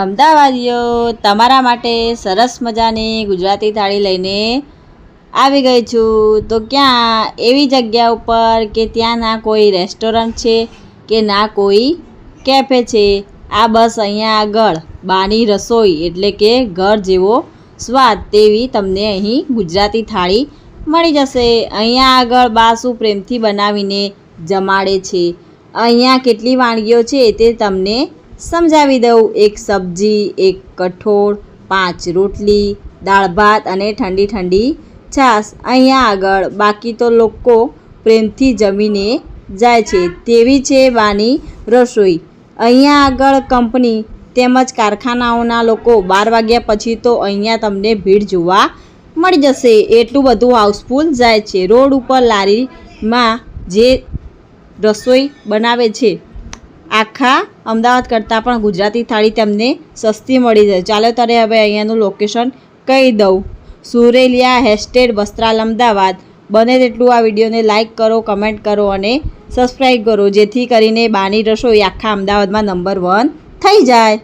અમદાવાદીઓ તમારા માટે સરસ મજાની ગુજરાતી થાળી લઈને આવી ગઈ છું। તો ક્યાં એવી જગ્યા ઉપર કે ત્યાં ના કોઈ રેસ્ટોરન્ટ છે કે ના કોઈ કેફે છે। આ બસ અહીંયા આગળ બાની રસોઈ એટલે કે ઘર જેવો સ્વાદ તેવી તમને અહીં ગુજરાતી થાળી મળી જશે। અહીંયા આગળ બા શું પ્રેમથી બનાવીને જમાડે છે। અહીંયા કેટલી વાનગીઓ છે તે તમને સમજાવી દઉં। એક સબ્જી, એક કઠોળ, 5 રોટલી, દાળ ભાત અને ઠંડી ઠંડી છાશ। અહીંયા આગળ બાકી તો લોકો પ્રેમથી જમીને જાય છે તેવી છે બાની રસોઈ। અહીંયા આગળ કંપની તેમજ કારખાનાઓના લોકો 12 વાગ્યા પછી તો અહીંયા તમને ભીડ જોવા મળી જશે। એટલું બધું હાઉસફુલ જાય છે। રોડ ઉપર લારીમાં જે રસોઈ બનાવે છે આખા અમદાવાદ કરતાં પણ ગુજરાતી થાળી તમને સસ્તી મળી જાય। ચાલો ત્યારે હવે અહીંયાનું લોકેશન કહી દઉં। સુરેલિયા હેસ્ટેડ વસ્ત્રાલ અમદાવાદ। બને તેટલું આ વિડીયોને લાઇક કરો, કમેન્ટ કરો અને સબસ્ક્રાઈબ કરો જેથી કરીને બાની રસોઈ આખા અમદાવાદમાં નંબર 1 થઈ જાય।